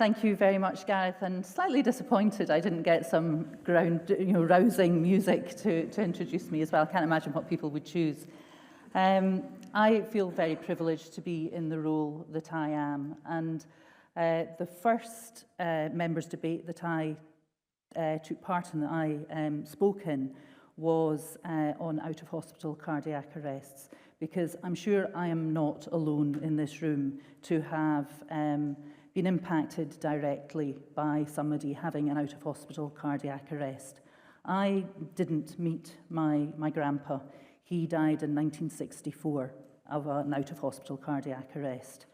Thank you very much, Gareth, and slightly disappointed I didn't get some rousing music to introduce me as well. I can't imagine what people would choose. I feel very privileged to be in the role that I am, and the first members' debate that I took part in, that I spoke in, was on out-of-hospital cardiac arrests, because I'm sure I am not alone in this room to have been impacted directly by somebody having an out-of-hospital cardiac arrest. I didn't meet my grandpa. He died in 1964 of an out-of-hospital cardiac arrest.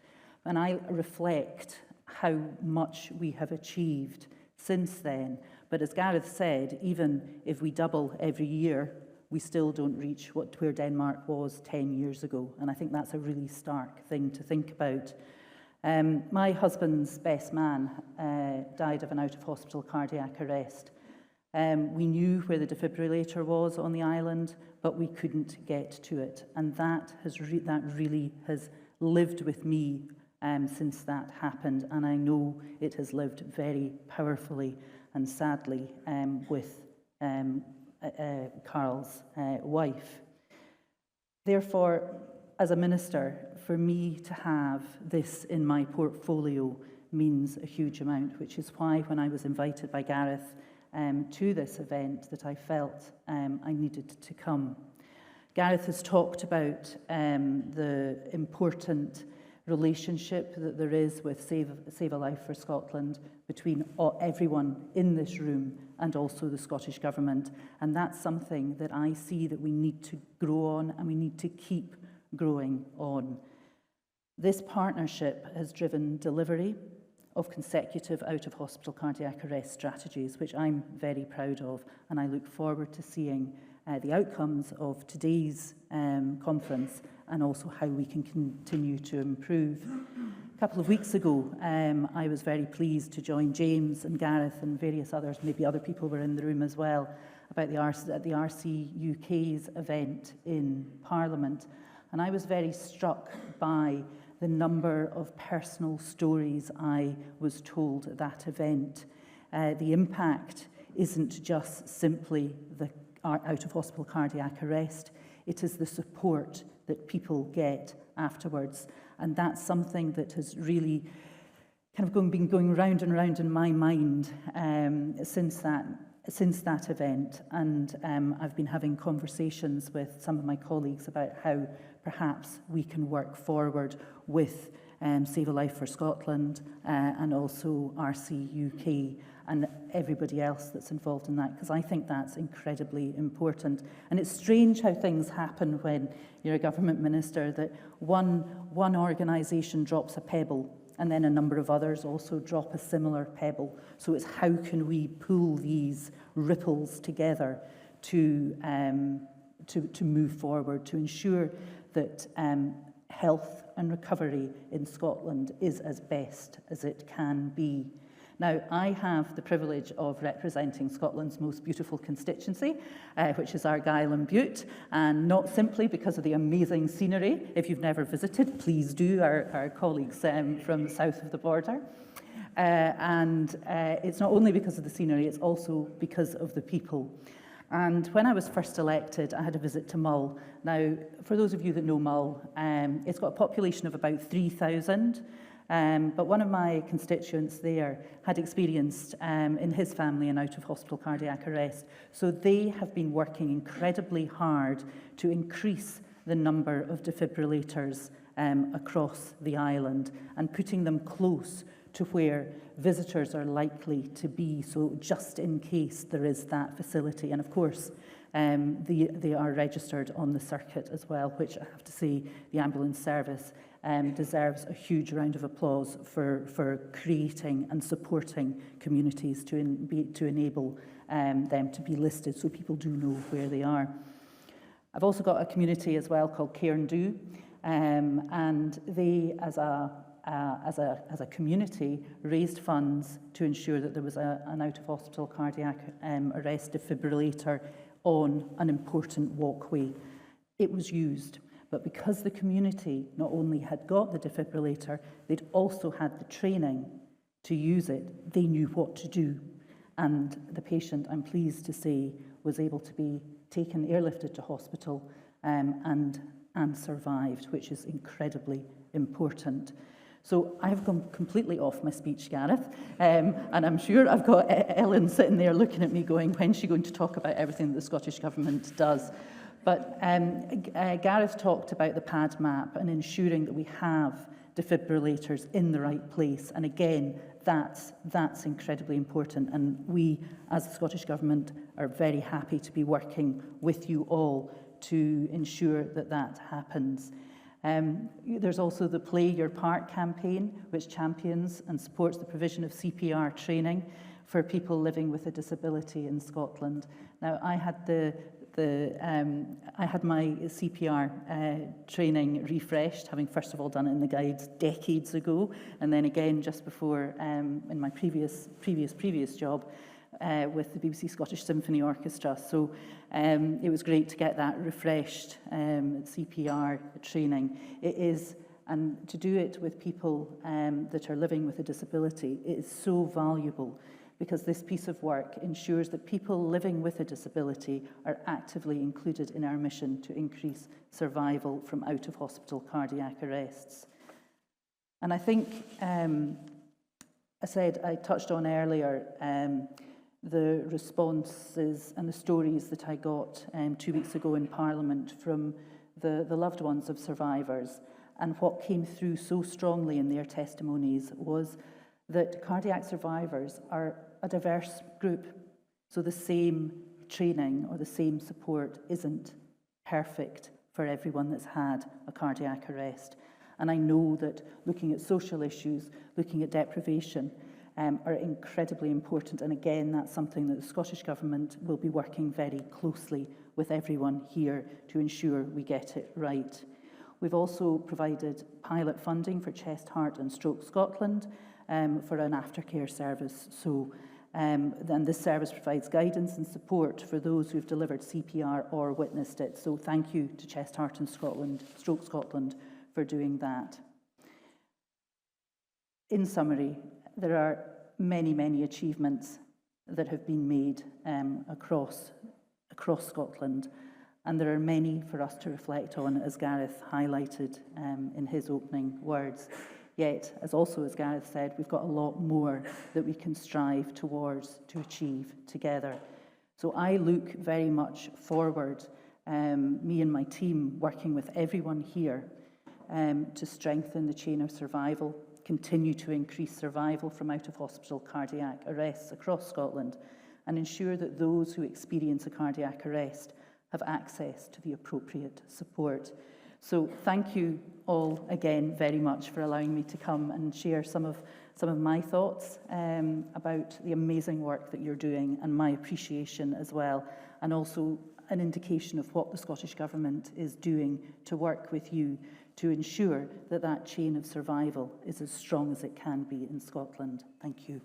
And I reflect how much we have achieved since then. But as Gareth said, even if we double every year, we still don't reach where Denmark was 10 years ago. And I think that's a really stark thing to think about. My husband's best man died of an out-of-hospital cardiac arrest. We knew where the defibrillator was on the island, but we couldn't get to it. And that really has lived with me since that happened. And I know it has lived very powerfully and sadly with Carl's wife. Therefore, as a minister, for me to have this in my portfolio means a huge amount, which is why when I was invited by Gareth to this event that I felt I needed to come. Gareth has talked about the important relationship that there is with Save a Life for Scotland between everyone in this room and also the Scottish Government. And that's something that I see that we need to grow on and we need to keep growing on. This partnership has driven delivery of consecutive out-of-hospital cardiac arrest strategies, which I'm very proud of, and I look forward to seeing the outcomes of today's conference and also how we can continue to improve. A couple of weeks ago, I was very pleased to join James and Gareth and various others, maybe other people were in the room as well, about the RC UK's event in Parliament. And I was very struck by the number of personal stories I was told at that event. The impact isn't just simply the out-of-hospital cardiac arrest, it is the support that people get afterwards. And that's something that has really kind of been going round and round in my mind since that event. And I've been having conversations with some of my colleagues about how perhaps we can work forward with Save a Life for Scotland and also RC UK and everybody else that's involved in that, because I think that's incredibly important. And it's strange how things happen when you're a government minister, that one organisation drops a pebble and then a number of others also drop a similar pebble. So it's how can we pull these ripples together to move forward, to ensure that health and recovery in Scotland is as best as it can be. Now, I have the privilege of representing Scotland's most beautiful constituency, which is Argyll and Bute, and not simply because of the amazing scenery. If you've never visited, please do, our colleagues from the south of the border. It's not only because of the scenery, it's also because of the people. And when I was first elected, I had a visit to Mull. Now, for those of you that know Mull, it's got a population of about 3,000. But one of my constituents there had experienced in his family an out-of-hospital cardiac arrest. So they have been working incredibly hard to increase the number of defibrillators across the island and putting them close to where visitors are likely to be, so just in case there is that facility. And of course, they are registered on the circuit as well, which I have to say the ambulance service deserves a huge round of applause for creating and supporting communities to enable them to be listed so people do know where they are. I've also got a community as well called Cairn Do, and they, as a community, raised funds to ensure that there was an out-of-hospital cardiac arrest defibrillator on an important walkway. It was used, but because the community not only had got the defibrillator, they'd also had the training to use it, they knew what to do. And the patient, I'm pleased to say, was able to be taken, airlifted to hospital and survived, which is incredibly important. So I've gone completely off my speech, Gareth, and I'm sure I've got Ellen sitting there looking at me going, when's she going to talk about everything that the Scottish Government does? But Gareth talked about the PAD map and ensuring that we have defibrillators in the right place. And again, that's incredibly important. And we, as the Scottish Government, are very happy to be working with you all to ensure that that happens. There's also the Play Your Part campaign, which champions and supports the provision of CPR training for people living with a disability in Scotland. Now, I had my CPR training refreshed, having first of all done it in the Guides decades ago, and then again just before in my previous job with the BBC Scottish Symphony Orchestra. So it was great to get that refreshed CPR training. It is, and to do it with people that are living with a disability, it is so valuable, because this piece of work ensures that people living with a disability are actively included in our mission to increase survival from out-of-hospital cardiac arrests. And I think, I touched on earlier the responses and the stories that I got 2 weeks ago in Parliament from the loved ones of survivors. And what came through so strongly in their testimonies was that cardiac survivors are a diverse group. So the same training or the same support isn't perfect for everyone that's had a cardiac arrest. And I know that looking at social issues, looking at deprivation, are incredibly important. And again, that's something that the Scottish Government will be working very closely with everyone here to ensure we get it right. We've also provided pilot funding for Chest, Heart and Stroke Scotland for an aftercare service. So then this service provides guidance and support for those who've delivered CPR or witnessed it. So thank you to Chest, Heart and Stroke Scotland for doing that. In summary, there are many, many achievements that have been made across Scotland, and there are many for us to reflect on, as Gareth highlighted in his opening words. Yet, as Gareth said, we've got a lot more that we can strive towards to achieve together. So I look very much forward, me and my team working with everyone here to strengthen the chain of survival, continue to increase survival from out-of-hospital cardiac arrests across Scotland, and ensure that those who experience a cardiac arrest have access to the appropriate support. So thank you all again very much for allowing me to come and share some of my thoughts about the amazing work that you're doing, and my appreciation as well, and also an indication of what the Scottish Government is doing to work with you to ensure that that chain of survival is as strong as it can be in Scotland. Thank you.